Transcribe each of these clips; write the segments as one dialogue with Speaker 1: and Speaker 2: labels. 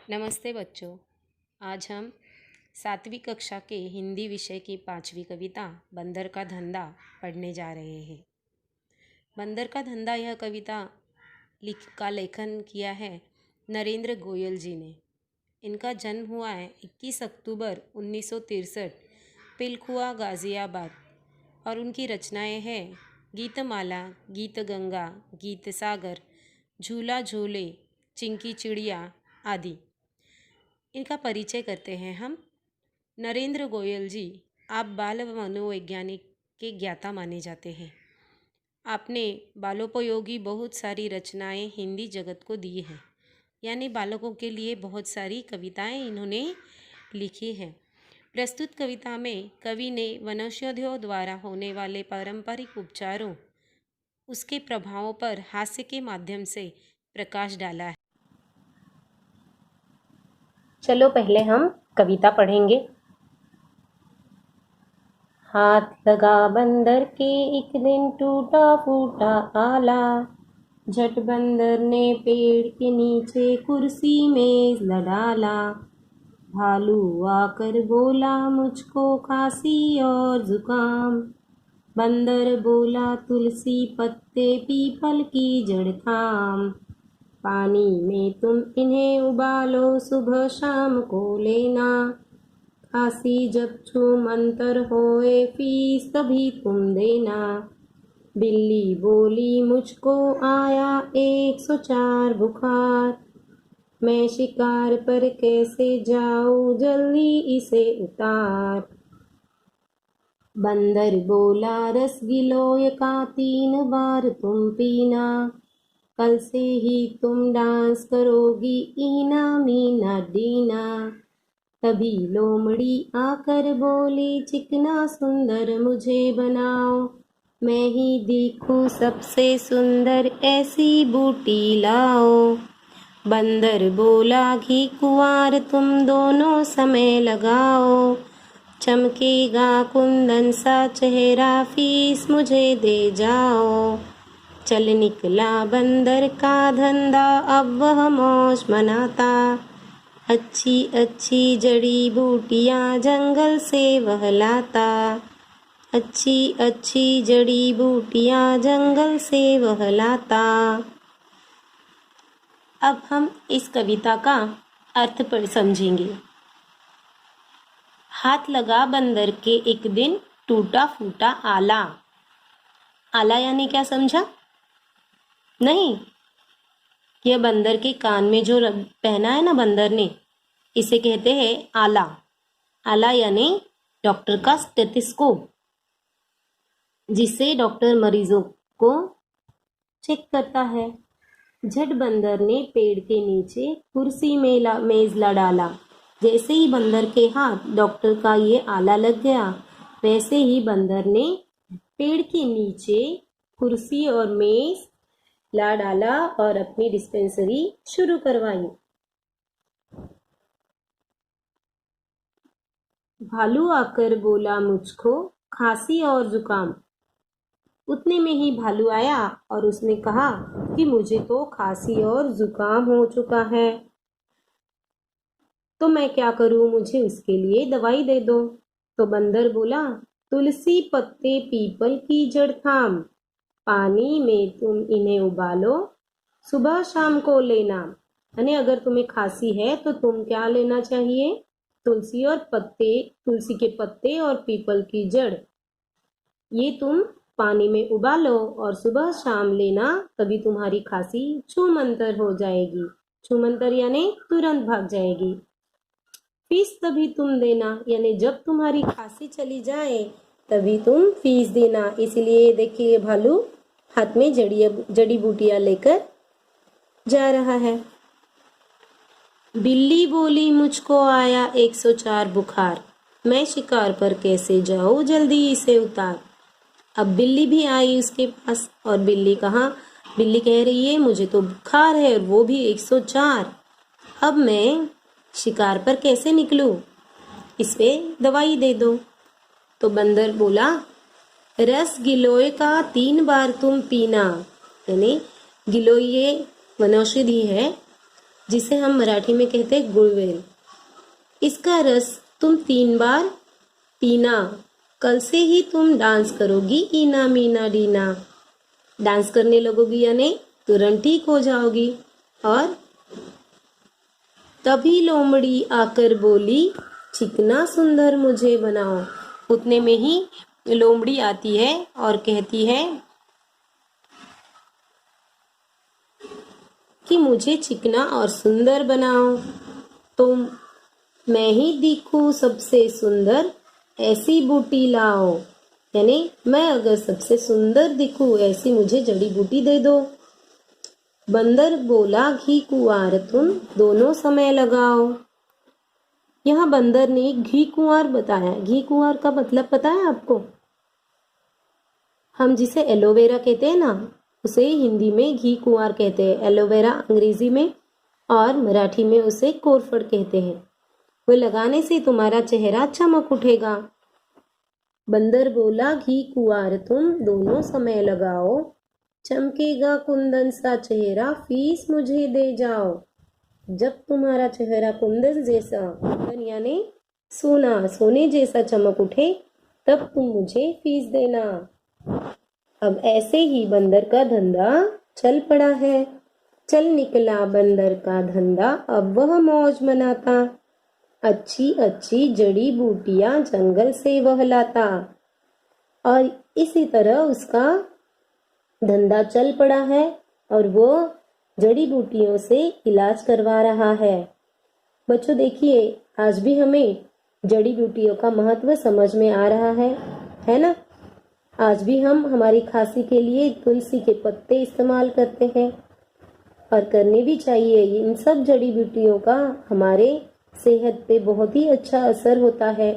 Speaker 1: नमस्ते बच्चों। आज हम 7वीं कक्षा के हिंदी विषय की 5वीं कविता बंदर का धंधा पढ़ने जा रहे हैं। बंदर का धंधा यह कविता का लेखन किया है नरेंद्र गोयल जी ने। इनका जन्म हुआ है 21 अक्टूबर 1963 पिलखुआ गाज़ियाबाद और उनकी रचनाएं हैं गीतमाला, गीत गंगा, गीत सागर, झूला झूले, चिंकी चिड़िया आदि। इनका परिचय करते हैं हम। नरेंद्र गोयल जी, आप बाल मनोवैज्ञानिक के ज्ञाता माने जाते हैं। आपने बालोपयोगी बहुत सारी रचनाएं हिंदी जगत को दी हैं, यानी बालकों के लिए बहुत सारी कविताएं इन्होंने लिखी हैं। प्रस्तुत कविता में कवि ने वनौषधियों द्वारा होने वाले पारंपरिक उपचारों, उसके प्रभावों पर हास्य के माध्यम से प्रकाश डाला है।
Speaker 2: चलो पहले हम कविता पढ़ेंगे। हाथ लगा बंदर के एक दिन टूटा फूटा आला, झट बंदर ने पेड़ के नीचे कुर्सी मेज लडाला। भालू आकर बोला मुझको खांसी और जुकाम, बंदर बोला तुलसी पत्ते पीपल की जड़ थाम। पानी में तुम इन्हें उबालो सुबह शाम को लेना, खांसी जब छूमंतर होए फीस तभी तुम देना। बिल्ली बोली मुझको आया 104 बुखार, मैं शिकार पर कैसे जाऊं जल्दी इसे उतार। बंदर बोला रस गिलोय का 3 बार तुम पीना, कल से ही तुम डांस करोगी ईना मीना डीना। तभी लोमड़ी आकर बोली चिकना सुंदर मुझे बनाओ, मैं ही दिखूं सबसे सुंदर ऐसी बूटी लाओ। बंदर बोला घी कुंवार तुम दोनों समय लगाओ, चमकेगा कुंदन सा चेहरा फीस मुझे दे जाओ। चल निकला बंदर का धंधा अब वह मौज मनाता, अच्छी अच्छी जड़ी बूटियां जंगल से वह लाता। अच्छी अच्छी जड़ी बूटियां जंगल से वह लाता। अब हम इस कविता का अर्थ पर समझेंगे। हाथ लगा बंदर के एक दिन टूटा फूटा आला। आला यानी क्या समझा? नहीं, यह बंदर के कान में जो पहना है ना बंदर ने, इसे कहते हैं आला। आला यानी डॉक्टर का स्टेथोस्कोप, जिससे डॉक्टर मरीजों को चेक करता है। झट बंदर ने पेड़ के नीचे कुर्सी में मेज ला डाला। जैसे ही बंदर के हाथ डॉक्टर का ये आला लग गया, वैसे ही बंदर ने पेड़ के नीचे कुर्सी और मेज ला डाला और अपनी डिस्पेंसरी शुरू करवाई। भालू आकर बोला मुझको खांसी और जुकाम। उतने में ही भालू आया और उसने कहा कि मुझे तो खांसी और जुकाम हो चुका है, तो मैं क्या करूं, मुझे उसके लिए दवाई दे दो। तो बंदर बोला तुलसी पत्ते पीपल की जड़ थाम, पानी में तुम इन्हें उबालो सुबह शाम को लेना। यानी अगर तुम्हें खांसी है तो तुम क्या लेना चाहिए? तुलसी और पत्ते, तुलसी के पत्ते और पीपल की जड़, ये तुम पानी में उबालो और सुबह शाम लेना, तभी तुम्हारी खांसी छूमंतर हो जाएगी। छूमंतर यानी तुरंत भाग जाएगी। फीस तभी तुम देना, यानी जब तुम्हारी खांसी चली जाए तभी तुम फीस देना। इसलिए देखिए भालू हाथ में जड़ी बूटियां लेकर जा रहा है। बिल्ली बोली मुझको आया 104 बुखार, मैं शिकार पर कैसे जाऊं जल्दी इसे उतार। अब बिल्ली भी आई उसके पास और बिल्ली कह रही है मुझे तो बुखार है और वो भी 104, अब मैं शिकार पर कैसे निकलूं, इस पे दवाई दे दो। तो बंदर बोला रस गिलोय का 3 बार तुम पीना, यानी गिलोय ये वनौषधि है, जिसे हम मराठी में कहते हैं गुड़वेल। इसका रस तुम 3 बार पीना, कल से ही तुम डांस करोगी ईना मीना डीना। डांस करने लगोगी यानी तुरंत ठीक हो जाओगी। और तभी लोमड़ी आकर बोली, चिकना सुंदर मुझे बनाओ। उतने में ही लोमड़ी आती है और कहती है कि मुझे चिकना और सुंदर बनाओ। तो मैं ही दिखूं सबसे सुंदर, ऐसी बूटी लाओ। यानी मैं अगर सबसे सुंदर दिखूं ऐसी मुझे जड़ी बूटी दे दो। बंदर बोला, घी कुंवार तुम दोनों समय लगाओ। यहाँ बंदर ने घी कुंवार बताया। घी कुंवार का मतलब पता है आपको? हम जिसे एलोवेरा कहते हैं ना, उसे हिंदी में घी कुंवार कहते हैं। एलोवेरा अंग्रेजी में और मराठी में उसे कोरफड कहते हैं। वो लगाने से तुम्हारा चेहरा चमक उठेगा। बंदर बोला, घी कुंवार तुम दोनों समय लगाओ, चमकेगा कुंदन सा चेहरा, फीस मुझे दे जाओ। जब तुम्हारा चेहरा कुंदन जैसा, कुंदन यानी सोना, सोने जैसा चमक उठे, तब तुम मुझे फीस देना। अब ऐसे ही बंदर का धंधा चल पड़ा है। चल निकला बंदर का धंधा, अब वह मौज मनाता। अच्छी अच्छी जड़ी बूटियां जंगल से वह लाता। और इसी तरह उसका धंधा चल पड़ा है और वो जड़ी बूटियों से इलाज करवा रहा है। बच्चों देखिए, आज भी हमें जड़ी बूटियों का महत्व समझ में आ रहा है ना? आज भी हम हमारी खांसी के लिए तुलसी के पत्ते इस्तेमाल करते हैं और करने भी चाहिए। इन सब जड़ी बूटियों का हमारे सेहत पे बहुत ही अच्छा असर होता है।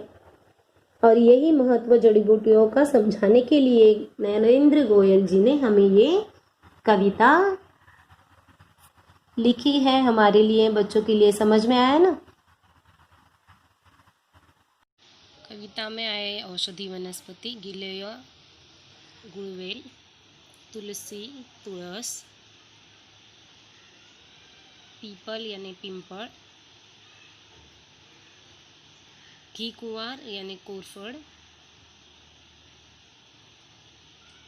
Speaker 2: और यही महत्व जड़ी बूटियों का समझाने के लिए नरेंद्र गोयल जी ने हमें ये कविता लिखी है हमारे लिए, बच्चों के लिए। समझ में आया ना?
Speaker 1: कविता में आए औषधि वनस्पति गिलोय, गुड़वेल, तुलसी, तुळस, पीपल यानी पिंपळ, घी कुंवार यानी कोरफड,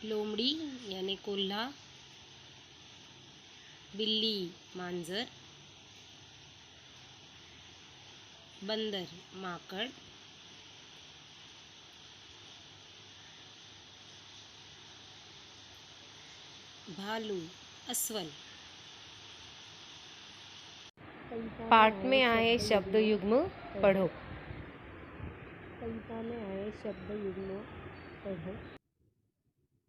Speaker 1: लोमड़ी यानी कोल्हा, बिल्ली मांजर, बंदर माकड़, भालू अस्वल। पाठ में आए शब्द युग्म पढ़ो।
Speaker 2: कविता में आए शब्द युग्म पढ़ो।